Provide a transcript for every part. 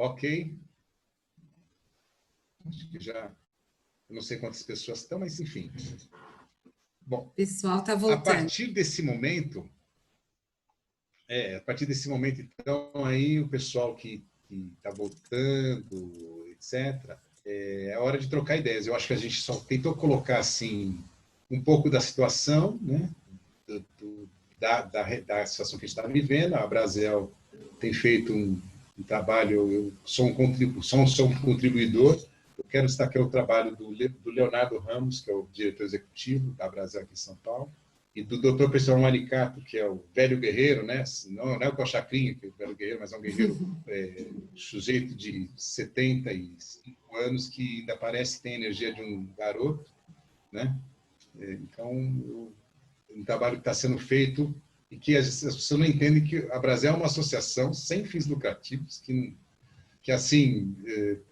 Ok. Acho que já... Eu não sei quantas pessoas estão, mas enfim. Bom, O pessoal está a voltando. partir desse momento, então, aí o pessoal que está voltando, etc., é hora de trocar ideias. Eu acho que a gente só tentou colocar, assim, um pouco da situação, né? Da situação que a gente está vivendo. A Brasel tem feito um trabalho, eu sou um contribuidor. Eu quero destacar o trabalho do Leonardo Ramos, que é o diretor executivo da Brasel aqui em São Paulo, e do Dr. Pessoal Maricato, que é o velho guerreiro, né? Não é o Cochacrinha, que é o velho guerreiro, mas é um guerreiro sujeito de 75 anos, que ainda parece que tem a energia de um garoto, né? Então, um trabalho que está sendo feito e que as pessoas não entendem que a Brasel é uma associação sem fins lucrativos, que assim,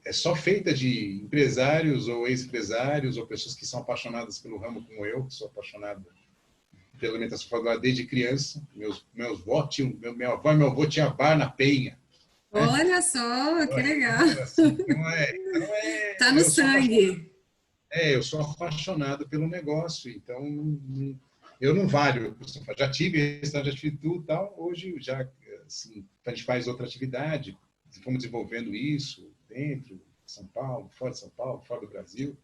é só feita de empresários ou ex-empresários ou pessoas que são apaixonadas pelo ramo como eu, que sou apaixonado pela alimentação saudável desde criança. Minha avó e meu avô tinham bar na Penha. Né? Olha só, que legal. Assim, Tá no sangue. Eu sou apaixonado pelo negócio, então eu não valho. Já tive restaurante, já tive tudo tal. Hoje já assim, a gente faz outra atividade, fomos desenvolvendo isso dentro de São Paulo, fora de São Paulo, fora do Brasil.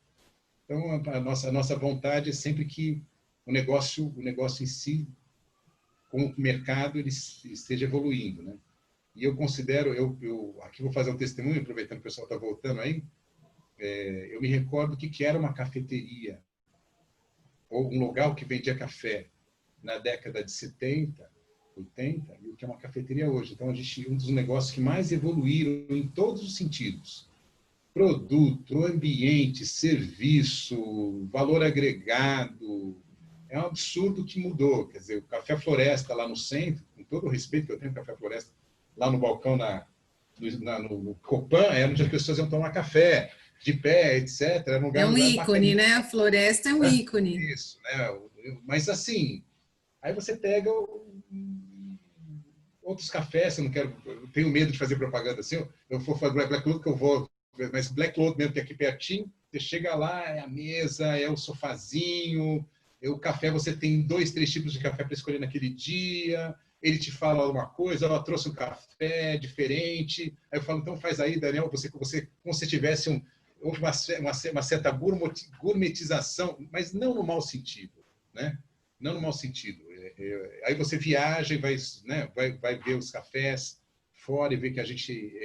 Então a nossa vontade é sempre que o negócio em si, como o mercado, ele esteja evoluindo, né? E eu considero, eu aqui vou fazer um testemunho, aproveitando que o pessoal está voltando aí, eu me recordo que era uma cafeteria ou um lugar que vendia café na década de 70, 80, e o que é uma cafeteria hoje. Então, a gente um dos negócios que mais evoluíram em todos os sentidos. Produto, ambiente, serviço, valor agregado. É um absurdo que mudou. Quer dizer, o Café Floresta lá no centro, com todo o respeito que eu tenho ao Café Floresta, lá no balcão no Copan, era onde as pessoas iam tomar café, de pé, etc. Era um É lugar, um ícone, bacaninho. né? A floresta é um ícone. Isso, né? Mas assim, aí você pega outros cafés, eu não quero, eu tenho medo de fazer propaganda assim, eu vou fazer Black Load que eu vou, mas Black Load mesmo que é aqui pertinho, você chega lá, é a mesa, é o sofazinho, o café, você tem 2, 3 tipos de café para escolher naquele dia, ele te fala alguma coisa, eu trouxe um café diferente, aí eu falo, então faz aí, Daniel, você como se tivesse uma certa gourmetização, mas não no mau sentido, né? Não no mau sentido. Aí você viaja e vai ver os cafés fora e ver que a gente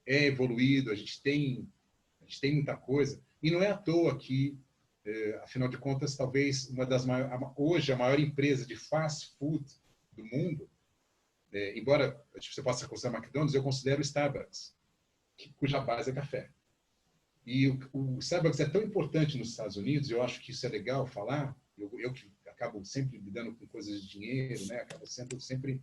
é evoluído, a gente tem muita coisa. E não é à toa que, afinal de contas, talvez hoje a maior empresa de fast food do mundo, embora você possa considerar McDonald's, eu considero o Starbucks, cuja base é café. E o Starbucks é tão importante nos Estados Unidos, eu acho que isso é legal falar, eu que acabo sempre lidando com coisas de dinheiro, né? Acabo sendo sempre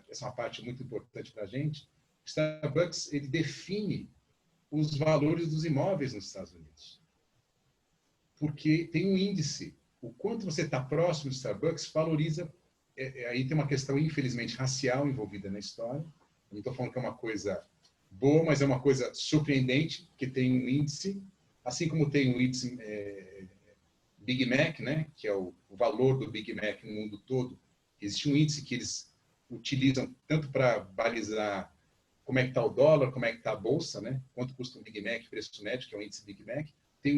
essa é uma parte muito importante para a gente. O Starbucks, ele define os valores dos imóveis nos Estados Unidos. Porque tem um índice. O quanto você está próximo do Starbucks valoriza... aí tem uma questão, infelizmente, racial envolvida na história. Eu não estou falando que é uma coisa boa, mas é uma coisa surpreendente, que tem um índice, assim como tem um índice Big Mac, né, que é o valor do Big Mac no mundo todo. Existe um índice que eles utilizam tanto para balizar como é que está o dólar, como é que está a bolsa, né, quanto custa um Big Mac, preço médio, que é o índice Big Mac. Tem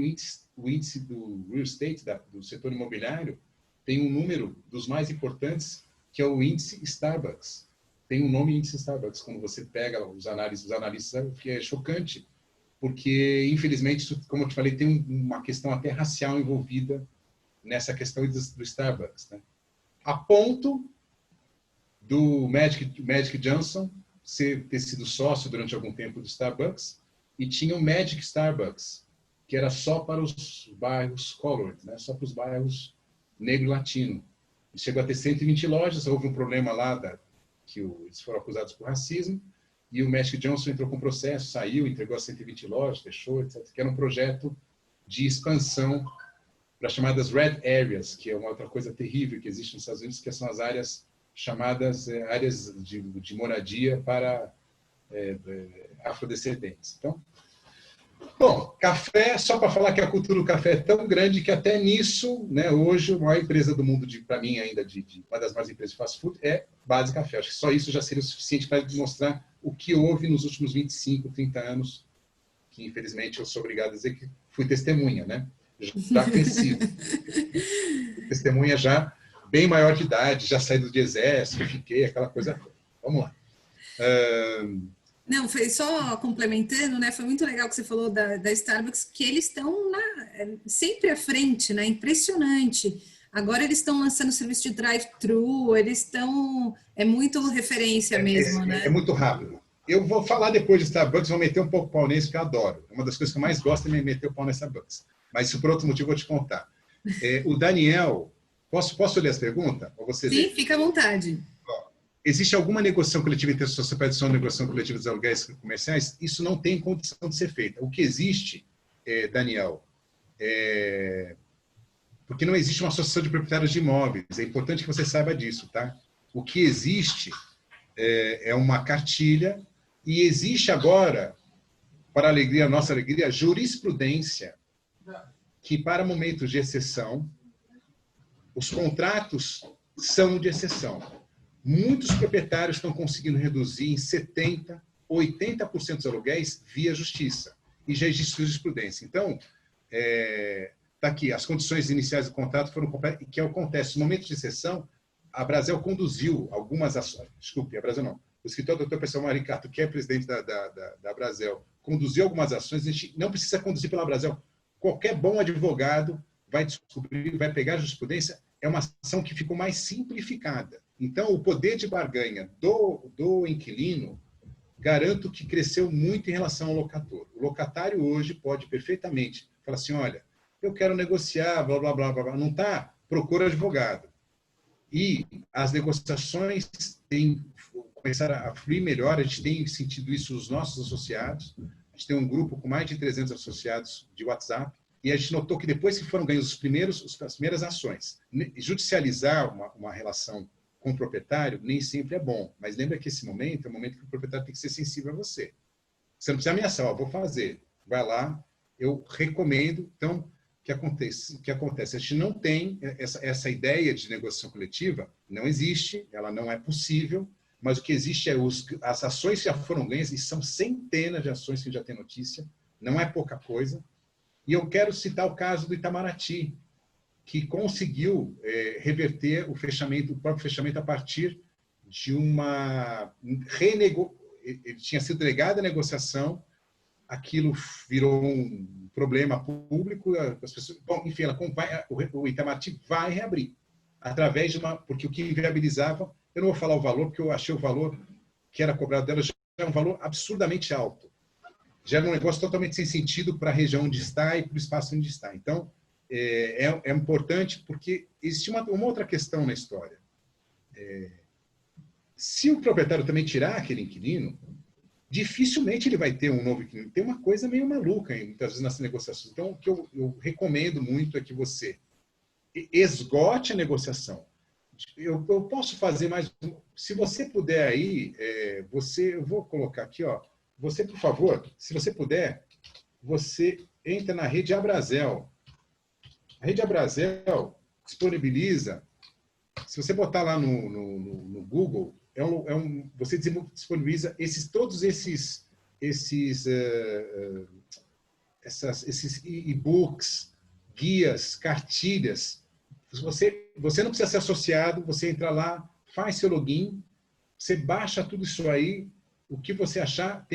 o índice do real estate, do setor imobiliário, tem um número dos mais importantes, que é o índice Starbucks. Tem um nome índice Starbucks, quando você pega os analistas, que é chocante, porque, infelizmente, isso, como eu te falei, tem uma questão até racial envolvida nessa questão do Starbucks. Né? A ponto do Magic Johnson ter sido sócio durante algum tempo do Starbucks, e tinha o Magic Starbucks, que era só para os bairros colored, né? Só para os bairros negro-latino. E chegou a ter 120 lojas, houve um problema lá que eles foram acusados por racismo, e o Magic Johnson entrou com processo, saiu, entregou as 120 lojas, fechou, etc. Que era um projeto de expansão para as chamadas Red Areas, que é uma outra coisa terrível que existe nos Estados Unidos, que são as áreas chamadas áreas de moradia para afrodescendentes. Então, bom, café, só para falar que a cultura do café é tão grande que até nisso, né, hoje, a maior empresa do mundo, para mim ainda, uma das maiores empresas de fast food, é Base Café. Acho que só isso já seria o suficiente para mostrar o que houve nos últimos 25, 30 anos, que infelizmente eu sou obrigado a dizer que fui testemunha, né? Já cresci. Testemunha já bem maior de idade, já saído de exército, fiquei, aquela coisa toda. Vamos lá. Não, foi só complementando, né? Foi muito legal que você falou da Starbucks, que eles estão sempre à frente, né? Impressionante. Agora eles estão lançando serviço de drive-thru, eles estão... É muito referência mesmo, né? É muito rápido. Eu vou falar depois de Starbucks, vou meter um pouco o pau nisso, que eu adoro. Uma das coisas que eu mais gosto é meter o pau na Starbucks. Mas isso por outro motivo eu vou te contar. O Daniel... Posso ler as perguntas? Ou você Sim, lê? fica à vontade. Existe alguma negociação coletiva entre a sociedade de negociação coletiva dos aluguéis comerciais? Isso não tem condição de ser feita. O que existe, Daniel, porque não existe uma associação de proprietários de imóveis. É importante que você saiba disso, tá? O que existe é uma cartilha e existe agora, para a nossa alegria, jurisprudência que, para momentos de exceção, os contratos são de exceção. Muitos proprietários estão conseguindo reduzir em 70%, 80% dos aluguéis via justiça. E já existe jurisprudência. Então, está aqui, as condições iniciais do contrato foram completas. E o que acontece? No momento de exceção, a Brasel conduziu algumas ações. Desculpe, a Brasel não. O escritório do Dr. Pessoal Maricato, que é presidente da Brasel, conduziu algumas ações. A gente não precisa conduzir pela Brasel. Qualquer bom advogado vai descobrir, vai pegar a jurisprudência. É uma ação que ficou mais simplificada. Então, o poder de barganha do inquilino, garanto que cresceu muito em relação ao locatário. O locatário hoje pode perfeitamente falar assim, olha, eu quero negociar, blá, blá, blá, blá. Não está? Procura advogado. E as negociações começaram a fluir melhor, a gente tem sentido isso nos nossos associados, a gente tem um grupo com mais de 300 associados de WhatsApp, e a gente notou que depois que foram ganhos as primeiras ações, judicializar uma relação com o proprietário nem sempre é bom, mas lembra que esse momento é o momento que o proprietário tem que ser sensível a você. Você não precisa ameaçar, ó, vou fazer. Vai lá, eu recomendo. Então, o que acontece? A gente não tem essa ideia de negociação coletiva, não existe, ela não é possível, mas o que existe é as ações que já foram ganhas, e são centenas de ações que já tem notícia, não é pouca coisa. E eu quero citar o caso do Itamaraty, que conseguiu reverter o próprio fechamento a partir de uma ele tinha sido delegado a negociação, aquilo virou um problema público, as pessoas, bom, enfim, o Itamaraty vai reabrir através de porque o que inviabilizava, eu não vou falar o valor, porque eu achei o valor que era cobrado dela já era um valor absurdamente alto, já era um negócio totalmente sem sentido para a região onde está e para o espaço onde está. Então, é importante porque existe uma outra questão na história. Se o proprietário também tirar aquele inquilino, dificilmente ele vai ter um novo inquilino. Tem uma coisa meio maluca, muitas vezes, nessa negociação. Então, o que eu recomendo muito é que você esgote a negociação. Eu posso fazer mais... Se você puder aí, eu vou colocar aqui, ó, você, por favor, se você puder, você entra na rede Abrazel. A rede Abrazel disponibiliza, se você botar lá no Google, você disponibiliza todos esses e-books, guias, cartilhas. Você não precisa ser associado, você entra lá, faz seu login, você baixa tudo isso aí, o que você achar,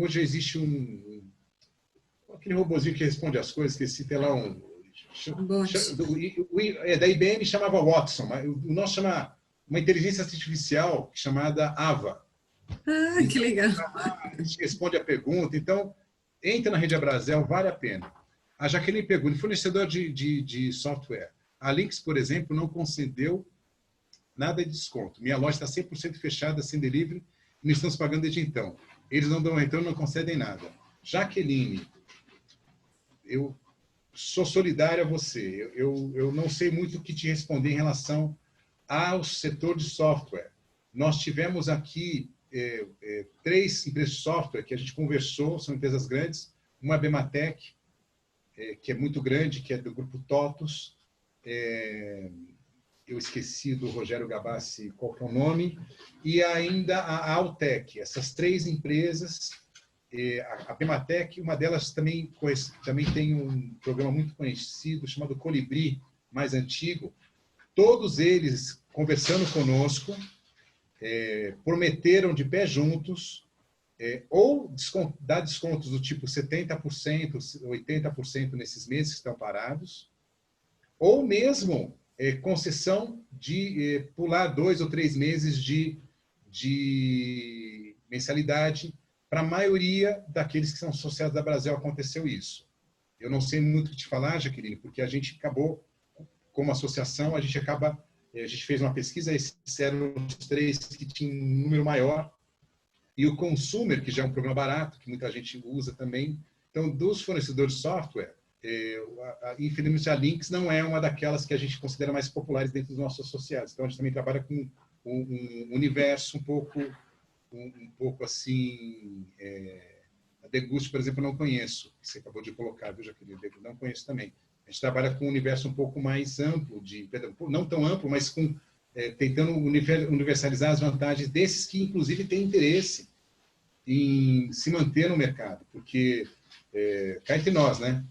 hoje existe aquele robozinho que responde as coisas, que tem lá da IBM chamava Watson, o nosso chama uma inteligência artificial chamada Ava. Ah, que legal. A gente responde a pergunta. Então, entra na Rede Abrazel, vale a pena. A Jaqueline pergunta, fornecedor de software. A Lynx, por exemplo, não concedeu nada de desconto. Minha loja está 100% fechada, sem delivery, e não estamos pagando desde então. Eles não dão retorno, não concedem nada. Jaqueline, eu sou solidário a você. Eu não sei muito o que te responder em relação ao setor de software. Nós tivemos aqui 3 empresas de software que a gente conversou, são empresas grandes, uma Bematec, que é muito grande, que é do grupo TOTUS, eu esqueci do Rogério Gabassi qual que é o nome, e ainda a Altec. Essas 3 empresas, a Bematec, uma delas também tem um programa muito conhecido chamado Colibri, mais antigo. Todos eles, conversando conosco, prometeram de pé juntos ou dar descontos do tipo 70%, 80% nesses meses que estão parados, ou mesmo concessão de pular 2 ou 3 meses de mensalidade. Para a maioria daqueles que são associados à Brasel aconteceu isso. Eu não sei muito o que te falar, Jaqueline, porque a gente acabou, como associação, a gente fez uma pesquisa, esses eram os 3 que tinham um número maior, e o Consumer, que já é um programa barato, que muita gente usa também. Então, dos fornecedores de software, infelizmente a Lynx não é uma daquelas que a gente considera mais populares dentro dos nossos associados. Então, a gente também trabalha com um universo um pouco assim... a Deguste, por exemplo, eu não conheço, que você acabou de colocar, viu, Jaqueline? Não conheço também. A gente trabalha com um universo um pouco mais amplo, não tão amplo, mas tentando universalizar as vantagens desses que, inclusive, têm interesse em se manter no mercado, porque cá entre nós, né?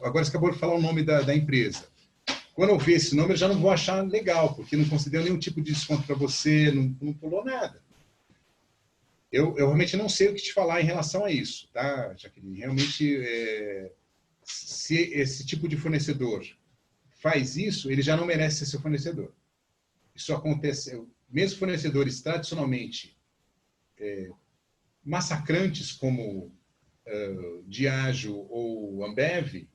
Agora você acabou de falar o nome da empresa. Quando eu ver esse nome, eu já não vou achar legal, porque não concedeu nenhum tipo de desconto para você, não pulou nada. Eu realmente não sei o que te falar em relação a isso, tá, Jaqueline? Realmente, se esse tipo de fornecedor faz isso, ele já não merece ser seu fornecedor. Isso acontece, mesmo fornecedores tradicionalmente massacrantes como Diageo ou Ambev,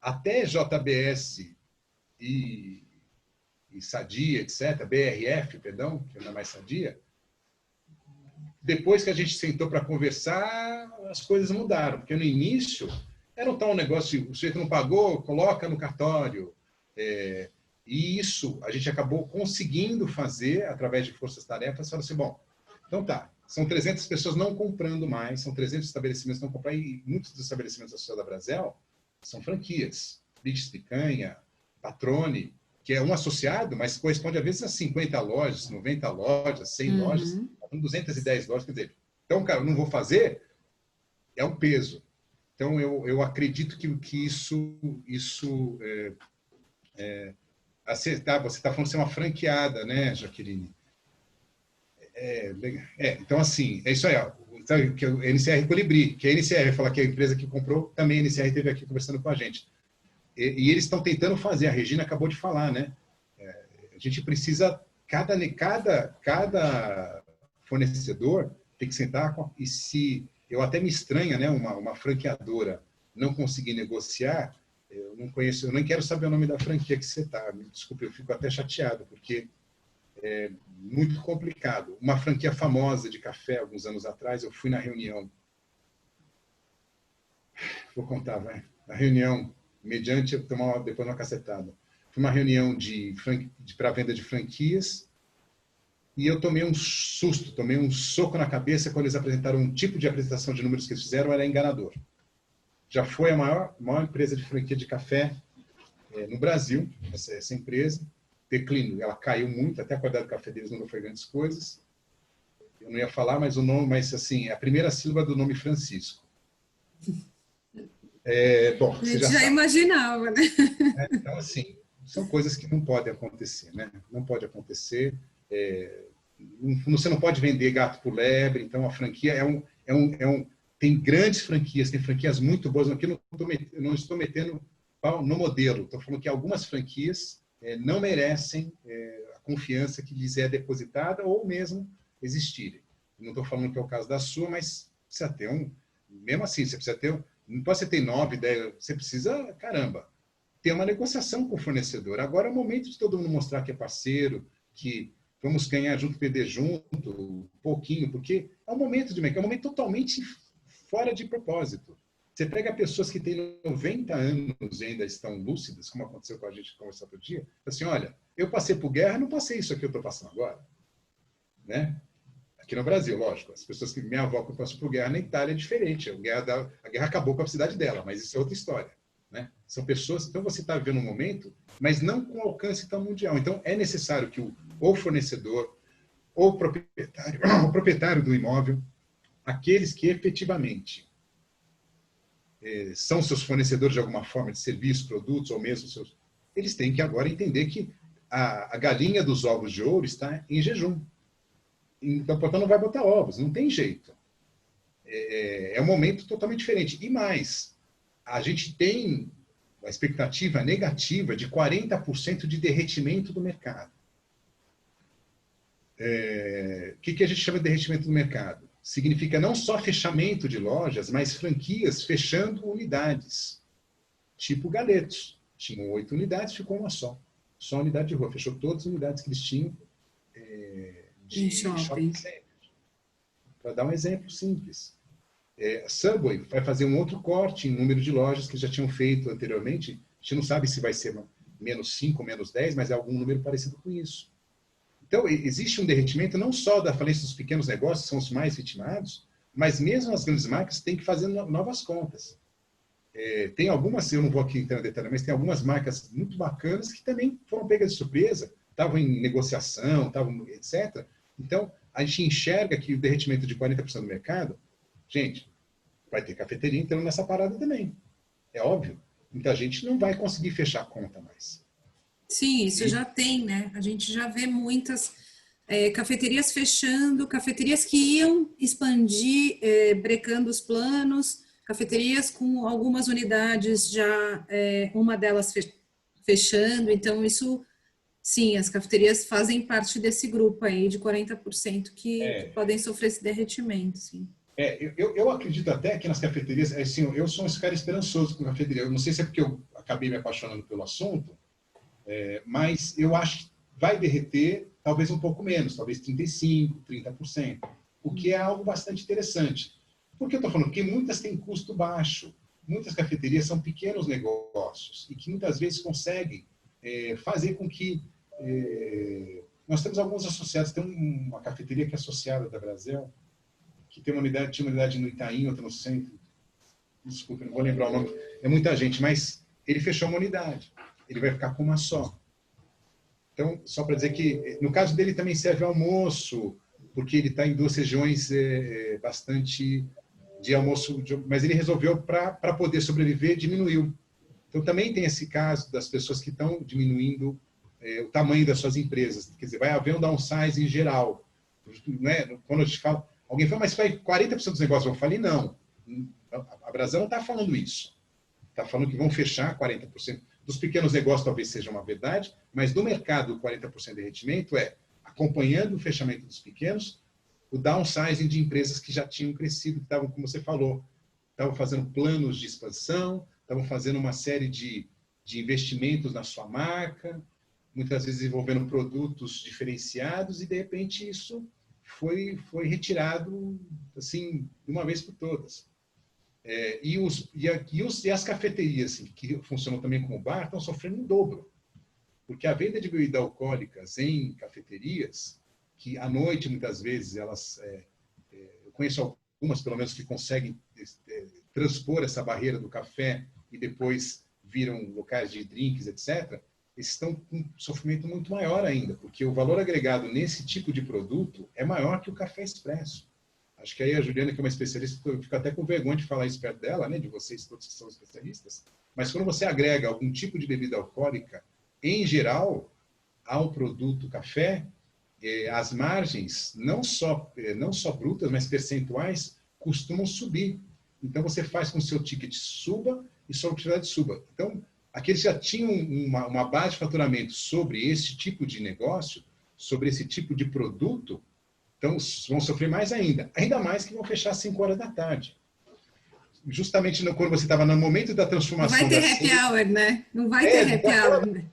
até JBS e Sadia, etc., BRF, perdão, que não é mais Sadia, depois que a gente sentou para conversar, as coisas mudaram, porque no início era um tal negócio, o sujeito não pagou, coloca no cartório, e isso a gente acabou conseguindo fazer através de forças-tarefas, falando assim, bom, então tá, são 300 pessoas não comprando mais, são 300 estabelecimentos não comprando, e muitos dos estabelecimentos associados à Brasel são franquias, Blitz Picanha, Patrone, que é um associado, mas corresponde a vezes a 50 lojas, 90 lojas, 100 lojas, 210 lojas, quer dizer, então, cara, eu não vou fazer, é um peso. Então, eu acredito que isso você está falando de ser uma franqueada, né, Jaqueline? Então, assim, é isso aí. Ó. Sabe, que o NCR Colibri, que a NCR fala que é a empresa que comprou, também a NCR esteve aqui conversando com a gente. E eles estão tentando fazer, a Regina acabou de falar, né? A gente precisa, cada fornecedor tem que sentar e se... Eu até me estranha, né? Uma franqueadora não conseguir negociar, eu não conheço, eu nem quero saber o nome da franquia que você está. Me desculpe, eu fico até chateado, porque é muito complicado. Uma franquia famosa de café, alguns anos atrás, eu fui na reunião. Vou contar, vai. Na reunião, mediante eu tomar depois uma cacetada. Foi uma reunião para venda de franquias e eu tomei um susto, tomei um soco na cabeça quando eles apresentaram um tipo de apresentação de números que eles fizeram, era enganador. Já foi a maior empresa de franquia de café no Brasil, essa empresa. Declínio, ela caiu muito, até a qualidade do café deles não foi grandes coisas. Eu não ia falar, mas o nome, assim, a primeira sílaba do nome Francisco. Bom, você já sabe. Imaginava, né? Então, assim, são coisas que não podem acontecer, né? Não pode acontecer. Você não pode vender gato por lebre. Então, a franquia tem grandes franquias, tem franquias muito boas. Aqui eu não estou metendo pau no modelo. Estou falando que algumas franquias não merecem a confiança que lhes é depositada ou mesmo existirem. Não estou falando que é o caso da sua, mas precisa ter mesmo assim, você precisa ter... Não pode você ter 9, 10, você precisa, caramba, ter uma negociação com o fornecedor. Agora é o momento de todo mundo mostrar que é parceiro, que vamos ganhar junto, perder junto, um pouquinho, porque é um momento de mercado, é um momento totalmente fora de propósito. Você pega pessoas que têm 90 anos e ainda estão lúcidas, como aconteceu com a gente conversar outro dia, assim, olha, eu passei por guerra, não passei isso aqui que eu estou passando agora. Né? Aqui no Brasil, lógico. As pessoas que minha avó que passou por guerra na Itália é diferente. A guerra acabou com a cidade dela, mas isso é outra história, né? São pessoas... Então, você está vivendo um momento, mas não com alcance tão mundial. Então, é necessário que o fornecedor, ou o proprietário do imóvel, aqueles que efetivamente são seus fornecedores de alguma forma de serviços, produtos, ou mesmo seus... Eles têm que agora entender que a galinha dos ovos de ouro está em jejum. Então, portanto, não vai botar ovos, não tem jeito. É um momento totalmente diferente. E mais, a gente tem a expectativa negativa de 40% de derretimento do mercado. O que a gente chama de derretimento do mercado? Significa não só fechamento de lojas, mas franquias fechando unidades. Tipo Galetos. Tinham 8 unidades, ficou uma só. Só unidade de rua. Fechou todas as unidades que eles tinham de shopping center. Para dar um exemplo simples. Subway vai fazer um outro corte em número de lojas que já tinham feito anteriormente. A gente não sabe se vai ser menos 5 ou menos 10, mas é algum número parecido com isso. Então, existe um derretimento não só da falência dos pequenos negócios, que são os mais vitimados, mas mesmo as grandes marcas têm que fazer novas contas. Tem algumas, eu não vou aqui entrar no detalhe, mas tem algumas marcas muito bacanas que também foram pegas de surpresa, estavam em negociação, estavam, etc. Então, a gente enxerga que o derretimento de 40% do mercado, gente, vai ter cafeteria entrando nessa parada também. É óbvio. Muita gente não vai conseguir fechar a conta mais. Sim, isso já tem, né? A gente já vê muitas cafeterias fechando, cafeterias que iam expandir, brecando os planos, cafeterias com algumas unidades já, uma delas fechando. Então, isso, sim, as cafeterias fazem parte desse grupo aí de 40% que podem sofrer esse derretimento, sim. Eu acredito até que nas cafeterias, assim, eu sou um cara esperançoso com cafeteria. Eu não sei se é porque eu acabei me apaixonando pelo assunto, mas eu acho que vai derreter talvez um pouco menos, talvez 35%, 30%, o que é algo bastante interessante. Por que eu estou falando? Porque muitas têm custo baixo. Muitas cafeterias são pequenos negócios e que muitas vezes conseguem fazer com que... nós temos alguns associados, tem uma cafeteria que é associada da Brasel, que tinha uma unidade no Itaim, outra no centro. Desculpa, não vou lembrar o nome. É muita gente, mas ele fechou uma unidade. Ele vai ficar com uma só. Então, só para dizer que, no caso dele, também serve almoço, porque ele está em 2 regiões bastante de almoço, mas ele resolveu, para poder sobreviver, diminuiu. Então, também tem esse caso das pessoas que estão diminuindo o tamanho das suas empresas. Quer dizer, vai haver um downsize em geral. Não é? Quando eu te falo, alguém fala, mas 40% dos negócios vão falir? Não. A Brasel não está falando isso. Está falando que vão fechar 40%. Dos pequenos negócios talvez seja uma verdade, mas no mercado, 40% de derretimento acompanhando o fechamento dos pequenos, o downsizing de empresas que já tinham crescido, que estavam, como você falou, estavam fazendo planos de expansão, estavam fazendo uma série de investimentos na sua marca, muitas vezes envolvendo produtos diferenciados, e de repente isso foi retirado assim, de uma vez por todas. E as cafeterias, assim, que funcionam também como bar, estão sofrendo um dobro. Porque a venda de bebidas alcoólicas em cafeterias, que à noite, muitas vezes, elas... eu conheço algumas, pelo menos, que conseguem transpor essa barreira do café e depois viram locais de drinks, etc., estão com um sofrimento muito maior ainda, porque o valor agregado nesse tipo de produto é maior que o café expresso. Acho que aí a Juliana, que é uma especialista, eu fico até com vergonha de falar isso perto dela, né, de vocês todos que são especialistas, mas quando você agrega algum tipo de bebida alcoólica, em geral, ao produto café, as margens, não só brutas, mas percentuais, costumam subir. Então, você faz com que o seu ticket suba e sua utilidade suba. Então, aqueles que já tinham uma base de faturamento sobre esse tipo de negócio, sobre esse tipo de produto, então vão sofrer mais ainda. Ainda mais que vão fechar às 5 horas da tarde. Justamente quando você estava no momento da transformação... Não vai ter happy hour, né? Não vai ter happy hour. Né?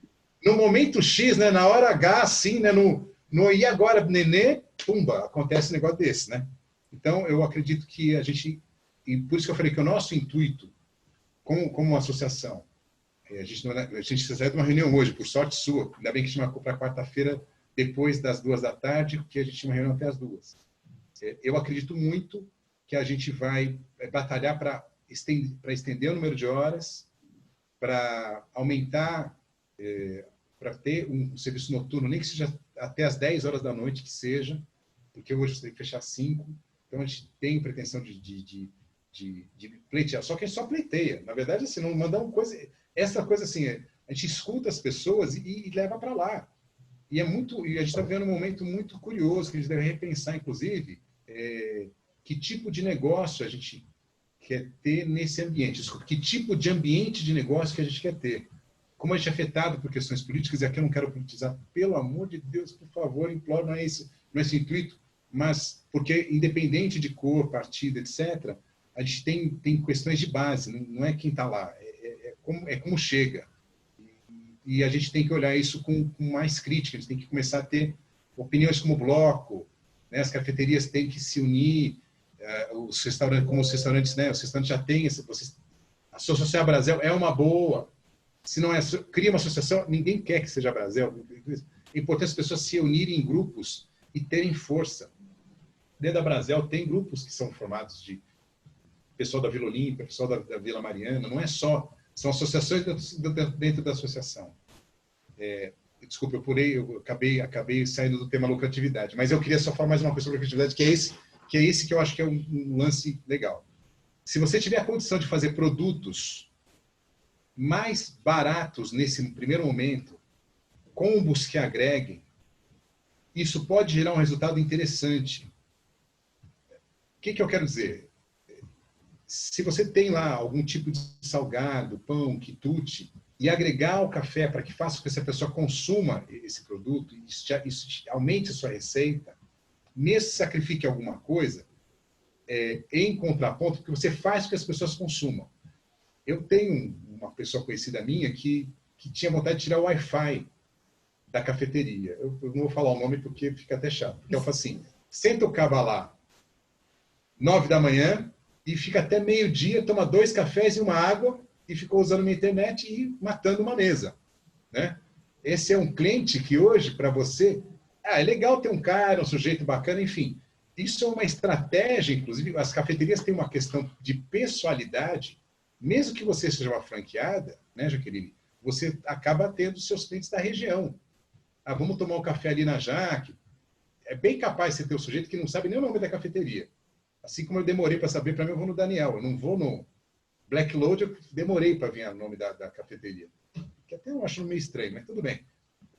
No momento X, né, na hora H, assim, né, no e agora, nenê, pumba, acontece um negócio desse, né? Então, eu acredito que a gente... E por isso que eu falei que o nosso intuito, como uma associação, a gente saiu de uma reunião hoje, por sorte sua, ainda bem que a gente marcou para quarta-feira, depois das 2 da tarde, porque a gente tinha uma reunião até as 2. Eu acredito muito que a gente vai batalhar para estender o número de horas, para aumentar, para ter um serviço noturno, nem que seja até as 10 horas da noite, que seja, porque hoje você tem que fechar 5, então a gente tem pretensão de pleitear, só que a gente só pleiteia. Na verdade, assim, não mandar uma coisa... Essa coisa, assim, a gente escuta as pessoas e leva para lá. E a gente está vivendo um momento muito curioso, que a gente deve repensar, inclusive, que tipo de negócio a gente quer ter nesse ambiente. Desculpa, que tipo de ambiente de negócio que a gente quer ter. Como a gente é afetado por questões políticas, e aqui eu não quero politizar, pelo amor de Deus, por favor, imploro, não é esse o intuito, mas porque, independente de cor, partido, etc., a gente tem questões de base, não é quem está lá, é como chega. E a gente tem que olhar isso com mais crítica, a gente tem que começar a ter opiniões como bloco, né? As cafeterias têm que se unir, os restaurantes, como os restaurantes, né? Os restaurantes já têm, a Associação a Brasel é uma boa, se não cria uma associação, ninguém quer que seja a Brasel. É importante as pessoas se unirem em grupos e terem força. Dentro da Brasel tem grupos que são formados de pessoal da Vila Olímpia, pessoal da Vila Mariana, não é só, são associações dentro da associação. Desculpa, eu acabei saindo do tema lucratividade, mas eu queria só falar mais uma coisa sobre lucratividade, que é esse que eu acho que é um lance legal. Se você tiver a condição de fazer produtos mais baratos nesse primeiro momento, combos que agreguem, isso pode gerar um resultado interessante. O que eu quero dizer? Se você tem lá algum tipo de salgado, pão, quitute, e agregar o café para que faça com que essa pessoa consuma esse produto, isso aumente a sua receita, mesmo que sacrifique alguma coisa, em contraponto, porque você faz com que as pessoas consumam. Eu tenho uma pessoa conhecida minha que tinha vontade de tirar o Wi-Fi da cafeteria. Eu não vou falar o nome porque fica até chato. Porque eu falo assim, senta o cava lá 9 da manhã e fica até meio-dia, toma 2 cafés e uma água e ficou usando minha internet e matando uma mesa, né? Esse é um cliente que hoje, para você, é legal ter um cara, um sujeito bacana, enfim. Isso é uma estratégia, inclusive, as cafeterias têm uma questão de pessoalidade, mesmo que você seja uma franqueada, né, Jaqueline? Você acaba tendo seus clientes da região. Vamos tomar um café ali na Jaque. É bem capaz de você ter um sujeito que não sabe nem o nome da cafeteria. Assim como eu demorei para saber, para mim eu vou no Daniel, eu não vou no Black Load, eu demorei para ver o nome da cafeteria. Que até eu acho meio estranho, mas tudo bem.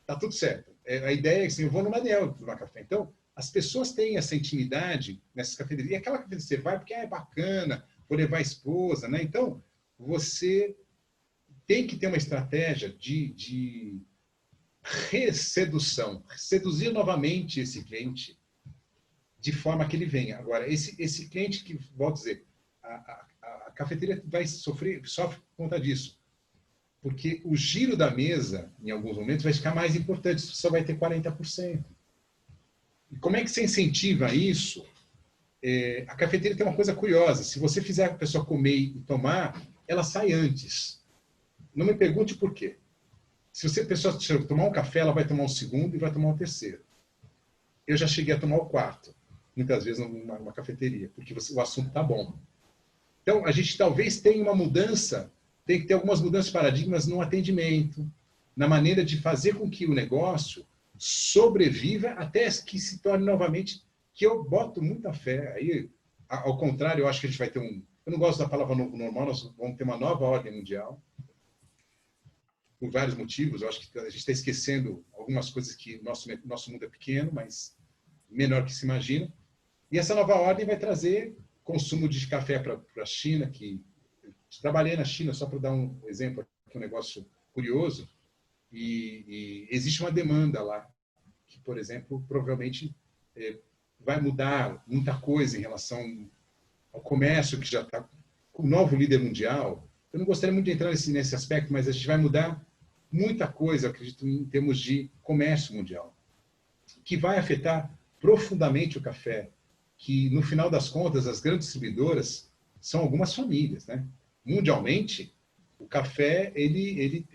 Tá tudo certo. A ideia é que assim, eu vou no Daniel tomar café. Então, as pessoas têm essa intimidade nessas cafeterias. E aquela cafeteria você vai porque é bacana, vou levar a esposa, né? Então, você tem que ter uma estratégia de ressedução, seduzir novamente esse cliente de forma que ele venha. Agora, esse cliente que, volto a dizer, a cafeteria sofre por conta disso. Porque o giro da mesa, em alguns momentos, vai ficar mais importante, você só vai ter 40%. E como é que você incentiva isso? A cafeteria tem uma coisa curiosa, se você fizer a pessoa comer e tomar, ela sai antes. Não me pergunte por quê. Se a pessoa tomar um café, ela vai tomar um segundo e vai tomar um terceiro. Eu já cheguei a tomar o quarto, muitas vezes numa cafeteria, porque o assunto está bom. Então, a gente talvez tenha uma mudança, tem que ter algumas mudanças de paradigmas no atendimento, na maneira de fazer com que o negócio sobreviva até que se torne novamente, que eu boto muita fé. Aí, ao contrário, eu acho que a gente vai ter eu não gosto da palavra novo normal, nós vamos ter uma nova ordem mundial, por vários motivos. Eu acho que a gente está esquecendo algumas coisas que nosso mundo é pequeno, mas menor que se imagina. E essa nova ordem vai trazer consumo de café para a China, que trabalhei na China, só para dar um exemplo, um negócio curioso, e existe uma demanda lá, que, por exemplo, provavelmente vai mudar muita coisa em relação ao comércio, que já está com o novo líder mundial. Eu não gostaria muito de entrar nesse aspecto, mas a gente vai mudar muita coisa, acredito, em termos de comércio mundial, que vai afetar profundamente o café, que, no final das contas, as grandes distribuidoras são algumas famílias, né? Mundialmente, o café ele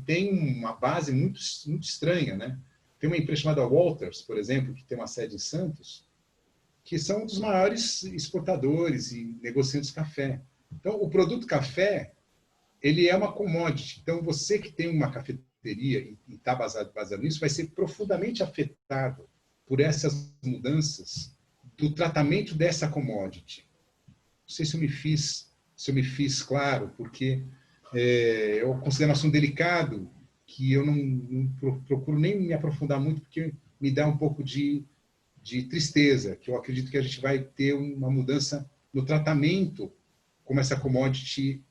tem uma base muito estranha, né? Tem uma empresa chamada Walters, por exemplo, que tem uma sede em Santos, que são um dos maiores exportadores e negociantes de café. Então, o produto café, ele é uma commodity. Então, você que tem uma cafeteria e está baseado nisso, vai ser profundamente afetado por essas mudanças do tratamento dessa commodity. Não sei se eu me fiz claro, porque eu considero um assunto delicado, que eu não procuro nem me aprofundar muito, porque me dá um pouco de tristeza, que eu acredito que a gente vai ter uma mudança no tratamento como essa commodity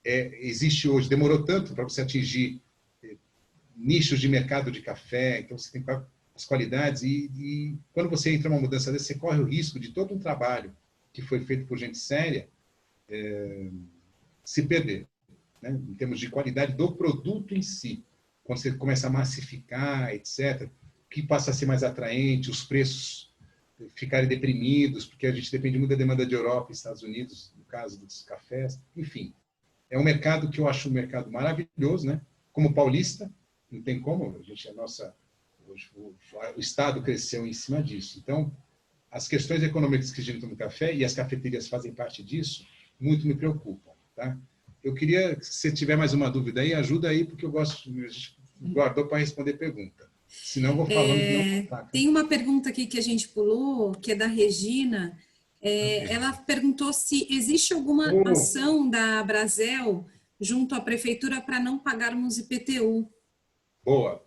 existe hoje. Demorou tanto para você atingir nichos de mercado de café, então você tem as qualidades, e quando você entra numa mudança dessa, você corre o risco de todo um trabalho que foi feito por gente séria se perder, né? Em termos de qualidade do produto em si. Quando você começa a massificar, etc., que passa a ser mais atraente, os preços ficarem deprimidos, porque a gente depende muito da demanda de Europa e Estados Unidos, no caso dos cafés. Enfim, é um mercado que eu acho um mercado maravilhoso, né? Como paulista, não tem como, a gente, o Estado cresceu em cima disso. Então, as questões econômicas que giram no café, e as cafeterias fazem parte disso, muito me preocupam, tá? Eu queria, se você tiver mais uma dúvida aí, ajuda aí, porque a gente guardou para responder pergunta. Senão eu vou falando que não tá. Tem uma pergunta aqui que a gente pulou, que é da Regina. Ela perguntou se existe alguma ação da Brasel junto à prefeitura para não pagarmos IPTU. Boa.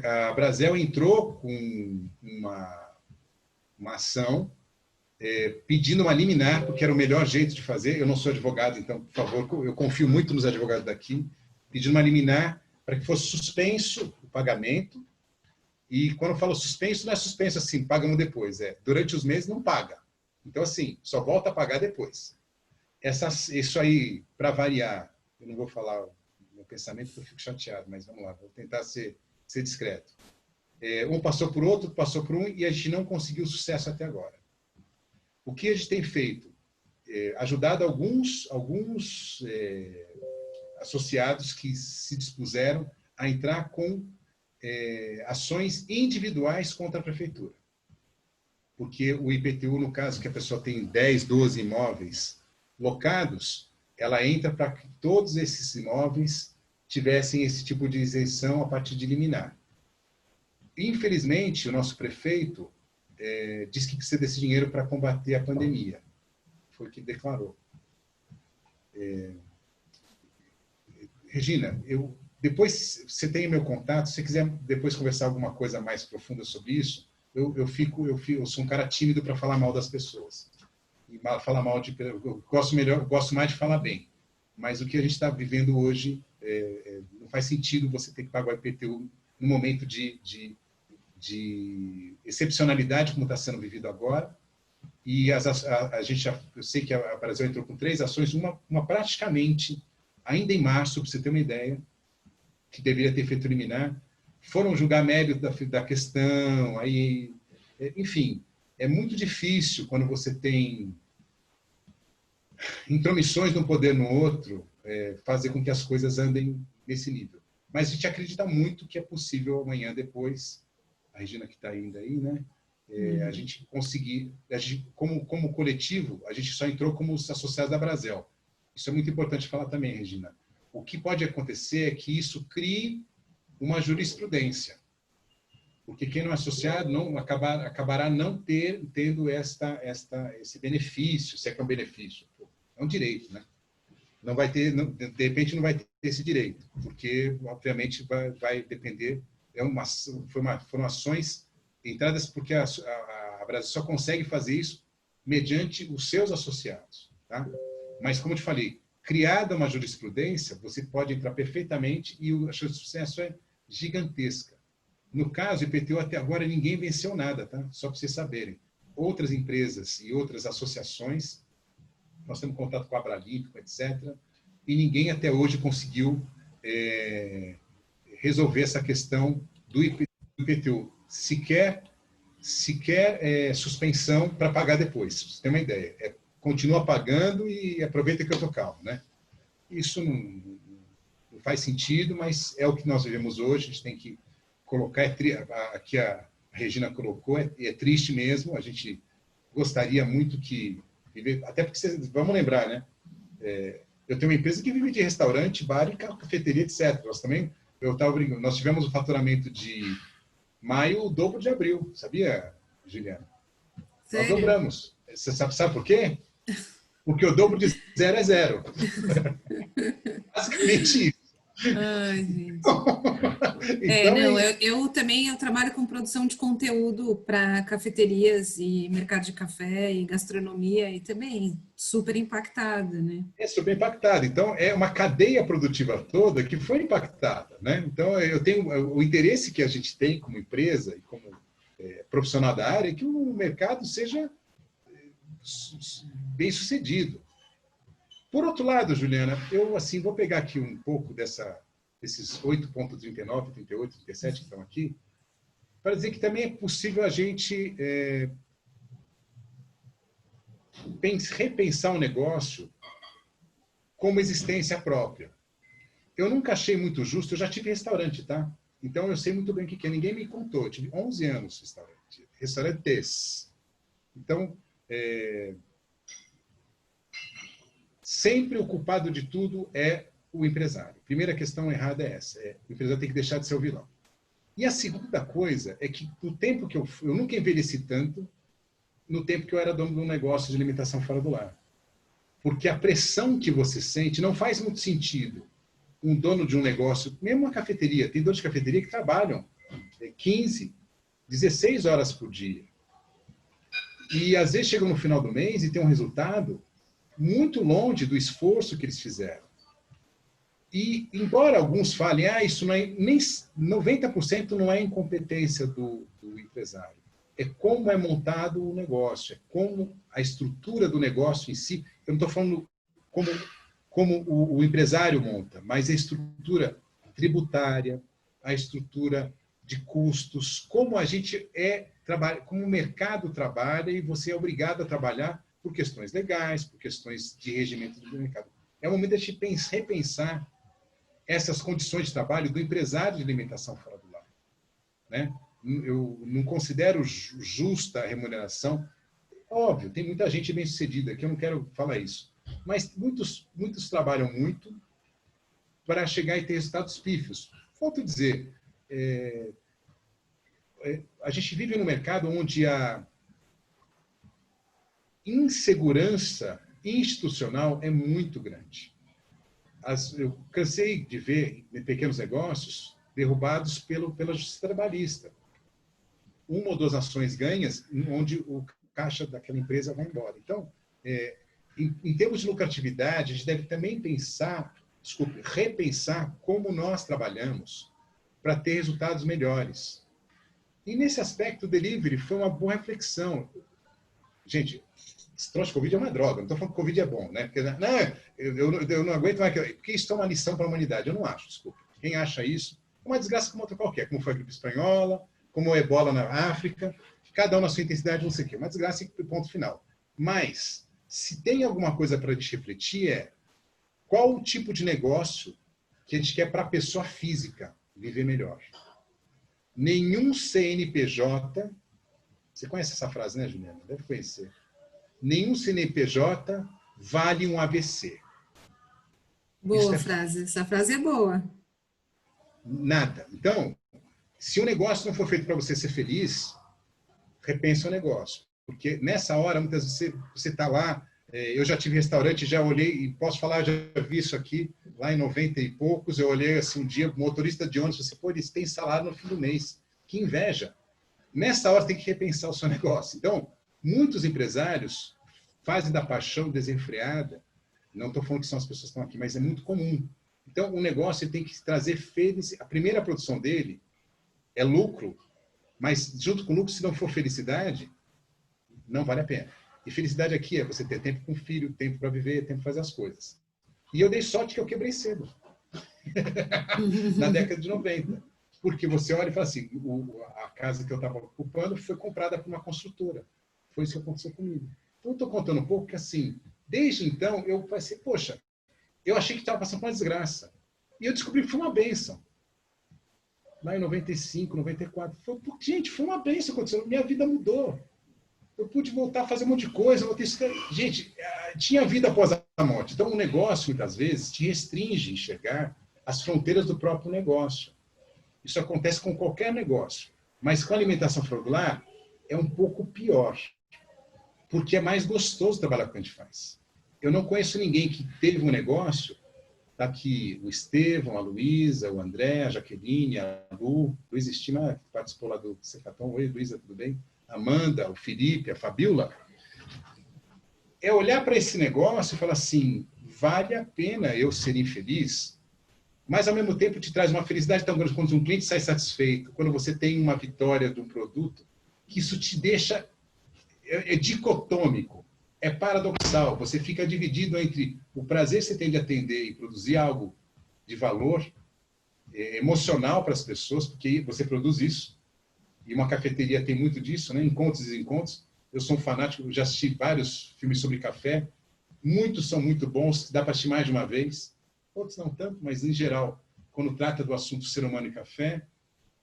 A Brasel entrou com uma ação pedindo uma liminar, porque era o melhor jeito de fazer. Eu não sou advogado, então, por favor, eu confio muito nos advogados daqui, pedindo uma liminar para que fosse suspenso o pagamento. E quando eu falo suspenso, não é suspenso assim, pagamos depois. Durante os meses não paga. Então, assim, só volta a pagar depois. Isso aí, para variar, eu não vou falar o meu pensamento, porque eu fico chateado, mas vamos lá, vou tentar ser discreto. Um passou por outro, passou por um, e a gente não conseguiu sucesso até agora. O que a gente tem feito? Ajudado alguns associados que se dispuseram a entrar com ações individuais contra a prefeitura. Porque o IPTU, no caso que a pessoa tem 10, 12 imóveis locados, ela entra para que todos esses imóveis tivessem esse tipo de isenção a partir de liminar. Infelizmente, o nosso prefeito diz que precisa desse dinheiro para combater a pandemia. Foi o que declarou. Regina, depois você tem o meu contato, se você quiser depois conversar alguma coisa mais profunda sobre isso, eu sou um cara tímido para falar mal das pessoas. E falar mal eu gosto mais de falar bem. Mas o que a gente está vivendo hoje não faz sentido você ter que pagar o IPTU no momento de excepcionalidade como está sendo vivido agora. E eu sei que a Brasel entrou com 3 ações, uma praticamente, ainda em março, para você ter uma ideia, que deveria ter feito liminar, foram julgar mérito da questão. Aí, enfim, é muito difícil quando você tem intromissões de um poder no outro, fazer com que as coisas andem nesse nível. Mas a gente acredita muito que é possível amanhã, depois, a Regina que está ainda aí, né? A gente conseguir, como coletivo, a gente só entrou como os associados da Brasel. Isso é muito importante falar também, Regina. O que pode acontecer é que isso crie uma jurisprudência, porque quem não é associado acabará não tendo esse benefício, se é que é um benefício. É um direito, né? Não vai ter, de repente não vai ter esse direito, porque, obviamente, vai depender. Foram ações entradas porque a Brasel só consegue fazer isso mediante os seus associados, tá? Mas, como eu te falei, criada uma jurisprudência, você pode entrar perfeitamente e a chance de sucesso é gigantesca. No caso, o IPTU até agora ninguém venceu nada, tá? Só para vocês saberem. Outras empresas e outras associações, nós temos contato com a Abralímpico, etc., e ninguém até hoje conseguiu resolver essa questão do IPTU. Sequer suspensão para pagar depois. Você tem uma ideia. Continua pagando e aproveita que eu estou calmo, né? Isso não faz sentido, mas é o que nós vivemos hoje. A gente tem que colocar aqui a a Regina colocou, é triste mesmo, a gente gostaria muito que... Até porque, vamos lembrar, né? Eu tenho uma empresa que vive de restaurante, bar e cafeteria, etc. Nós também, nós tivemos o faturamento de maio o dobro de abril, sabia, Juliana? Sério? Nós dobramos. Você sabe por quê? Porque o dobro de 0 é 0. Basicamente isso. Ai, gente. Então, não, eu também trabalho com produção de conteúdo para cafeterias e mercado de café e gastronomia e também super impactada, né? é super impactado. Então, é uma cadeia produtiva toda que foi impactada, né? Então, eu tenho o interesse que a gente tem como empresa e como profissional da área é que o mercado seja bem sucedido. Por outro lado, Juliana, eu assim vou pegar aqui um pouco desses 8,39, 38, 37 que estão aqui, para dizer que também é possível a gente repensar um negócio como existência própria. Eu nunca achei muito justo, eu já tive restaurante, tá? Então eu sei muito bem o que é. Ninguém me contou. Eu tive 11 anos de restaurantes. Então, sempre o culpado de tudo é o empresário. A primeira questão errada é essa. O empresário tem que deixar de ser o vilão. E a segunda coisa é que no tempo que eu nunca envelheci tanto no tempo que eu era dono de um negócio de alimentação fora do lar. Porque a pressão que você sente não faz muito sentido. Um dono de um negócio, mesmo uma cafeteria, tem donos de cafeteria que trabalham 15, 16 horas por dia. E às vezes chegam no final do mês e tem um resultado muito longe do esforço que eles fizeram. E, embora alguns falem, isso não é, nem 90% não é incompetência do empresário. É como é montado o negócio, é como a estrutura do negócio em si. Eu não estou falando como o empresário monta, mas a estrutura tributária, a estrutura de custos, como a gente como o mercado trabalha e você é obrigado a trabalhar por questões legais, por questões de regimento do mercado. É o momento de a gente repensar essas condições de trabalho do empresário de alimentação fora do lar, né? Eu não considero justa a remuneração. Óbvio, tem muita gente bem-sucedida aqui, eu não quero falar isso. Mas muitos trabalham muito para chegar e ter resultados pífios. Volto a dizer, a gente vive num mercado onde a insegurança institucional é muito grande. Eu cansei de ver pequenos negócios derrubados pela justiça trabalhista. Uma ou duas ações ganhas, onde o caixa daquela empresa vai embora. Então, em termos de lucratividade, a gente deve também repensar como nós trabalhamos para ter resultados melhores. E nesse aspecto, o delivery foi uma boa reflexão. Gente, esse troço de Covid é uma droga. Não estou falando que Covid é bom, né? Porque, eu não aguento mais. Porque isso é uma lição para a humanidade. Eu não acho, desculpa. Quem acha isso, é uma desgraça como outra qualquer. Como foi a gripe espanhola, como o ebola na África. Cada um na sua intensidade, não sei o quê. Uma desgraça e ponto final. Mas, se tem alguma coisa para a gente refletir, qual o tipo de negócio que a gente quer para a pessoa física viver melhor. Nenhum CNPJ... Você conhece essa frase, né, Juliana? Deve conhecer. Nenhum CNPJ vale um AVC. Boa frase. Essa frase é boa. Nada. Então, se o negócio não for feito para você ser feliz, repensa o negócio. Porque nessa hora, muitas vezes, você está lá, eu já tive restaurante, já olhei, e posso falar, já vi isso aqui, lá em 90 e poucos, eu olhei assim um dia, motorista de ônibus, você, eles têm salário no fim do mês. Que inveja. Nessa hora, tem que repensar o seu negócio. Então, muitos empresários fazem da paixão desenfreada, não estou falando que são as pessoas que estão aqui, mas é muito comum. Então, o negócio tem que trazer felicidade. A primeira produção dele é lucro, mas junto com o lucro, se não for felicidade, não vale a pena. E felicidade aqui é você ter tempo com o filho, tempo para viver, tempo para fazer as coisas. E eu dei sorte que eu quebrei cedo. Na década de 90. Porque você olha e fala assim, a casa que eu estava ocupando foi comprada por uma construtora. Foi isso que aconteceu comigo. Então, eu estou contando um pouco que, assim, desde então, eu pensei, poxa, eu achei que estava passando por uma desgraça. E eu descobri que foi uma bênção. lá em 95, 94. Gente, foi uma bênção aconteceu. Minha vida mudou. Eu pude voltar a fazer um monte de coisa. Gente, tinha vida após a morte. Então, o negócio, muitas vezes, te restringe enxergar as fronteiras do próprio negócio. Isso acontece com qualquer negócio. Mas com a alimentação frugal é um pouco pior. Porque é mais gostoso trabalhar com o que a gente faz. Eu não conheço ninguém que teve um negócio. Está aqui o Estevão, a Luísa, o André, a Jaqueline, a Luísa Estima, que participou lá do Cecaton. Oi, Luísa, tudo bem? A Amanda, o Felipe, a Fabiola. É olhar para esse negócio e falar assim, vale a pena eu ser infeliz, mas ao mesmo tempo te traz uma felicidade tão grande quando um cliente sai satisfeito, quando você tem uma vitória de um produto, que isso te deixa dicotômico. É paradoxal, você fica dividido entre o prazer que você tem de atender e produzir algo de valor emocional para as pessoas, porque você produz isso, e uma cafeteria tem muito disso, né? Encontros e desencontros. Eu sou um fanático, já assisti vários filmes sobre café, muitos são muito bons, dá para assistir mais de uma vez, outros não tanto, mas em geral, quando trata do assunto ser humano e café,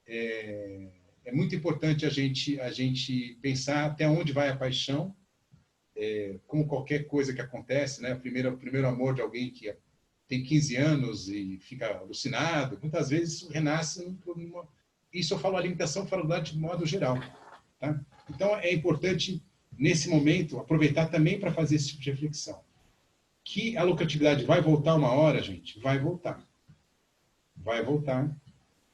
é muito importante a gente pensar até onde vai a paixão, como qualquer coisa que acontece, né? O primeiro amor de alguém que tem 15 anos e fica alucinado, muitas vezes isso renasce isso eu falo alimentação frugal de modo geral, tá? Então é importante nesse momento aproveitar também para fazer esse tipo de reflexão, que a lucratividade vai voltar uma hora, gente, vai voltar,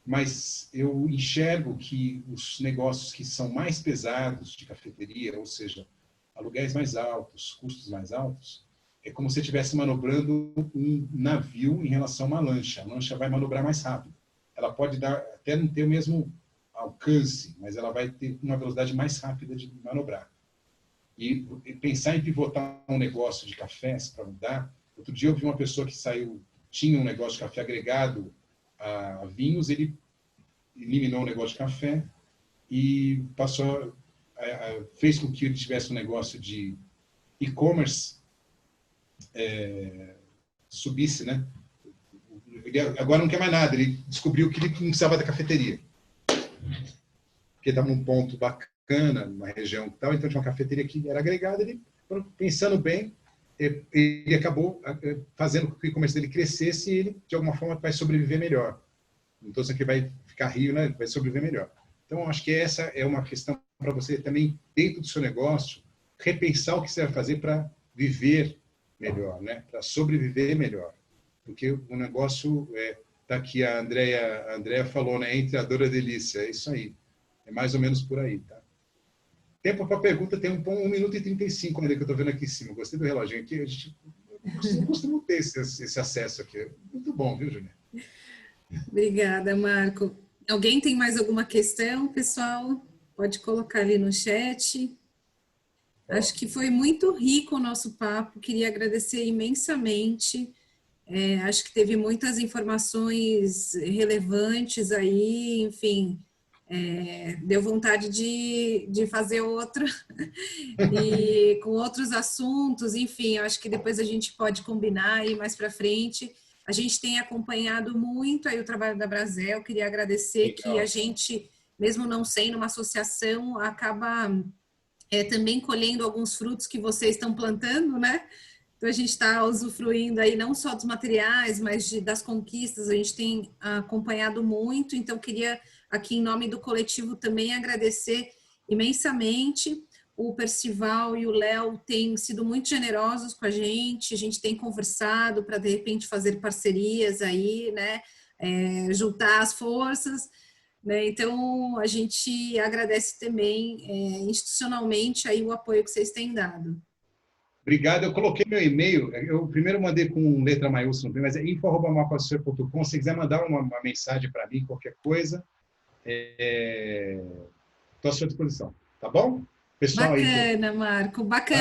mas eu enxergo que os negócios que são mais pesados de cafeteria, ou seja, aluguéis mais altos, custos mais altos, é como se estivesse manobrando um navio em relação a uma lancha. A lancha vai manobrar mais rápido. Ela pode até não ter o mesmo alcance, mas ela vai ter uma velocidade mais rápida de manobrar. E pensar em pivotar um negócio de cafés para mudar. Outro dia eu vi uma pessoa que tinha um negócio de café agregado a vinhos, ele eliminou o negócio de café e fez com que ele tivesse um negócio de e-commerce subisse, né? Ele agora não quer mais nada, ele descobriu que ele não precisava da cafeteria. Porque estava num ponto bacana, numa região e tal, então tinha uma cafeteria que era agregada, ele, pensando bem, ele acabou fazendo com que o e-commerce dele crescesse e ele, de alguma forma, vai sobreviver melhor. Não estou dizendo que ele vai ficar rico, né? Ele vai sobreviver melhor. Então, acho que essa é uma questão para você também, dentro do seu negócio, repensar o que você vai fazer para viver melhor, né? Para sobreviver melhor. Porque o negócio tá aqui, a Andrea falou, né? Entre a dor e a delícia. É isso aí. É mais ou menos por aí, tá? Tempo para pergunta tem 1 minuto e 35, né, que eu estou vendo aqui em cima. Gostei do reloginho aqui. A gente não costuma ter esse acesso aqui. Muito bom, viu, Juliana? Obrigada, Marco. Alguém tem mais alguma questão, pessoal? Pode colocar ali no chat. Acho que foi muito rico o nosso papo. Queria agradecer imensamente. Acho que teve muitas informações relevantes aí, enfim, deu vontade de fazer outra e com outros assuntos, enfim, acho que depois a gente pode combinar aí mais para frente. A gente tem acompanhado muito aí o trabalho da Brasel, queria agradecer que a gente, mesmo não sendo uma associação, acaba também colhendo alguns frutos que vocês estão plantando, né? Então, a gente está usufruindo aí não só dos materiais, mas das conquistas, a gente tem acompanhado muito, então queria aqui em nome do coletivo também agradecer imensamente. O Percival e o Léo têm sido muito generosos com a gente tem conversado para de repente fazer parcerias aí, né, juntar as forças, né? Então a gente agradece também institucionalmente aí o apoio que vocês têm dado. Obrigado. Eu coloquei meu e-mail. Eu primeiro mandei com letra maiúscula, mas é info@marcoassessor.com. Se quiser mandar uma mensagem para mim, qualquer coisa, estou à sua disposição. Tá bom? Pessoal, Bacana, Marco. Bacana.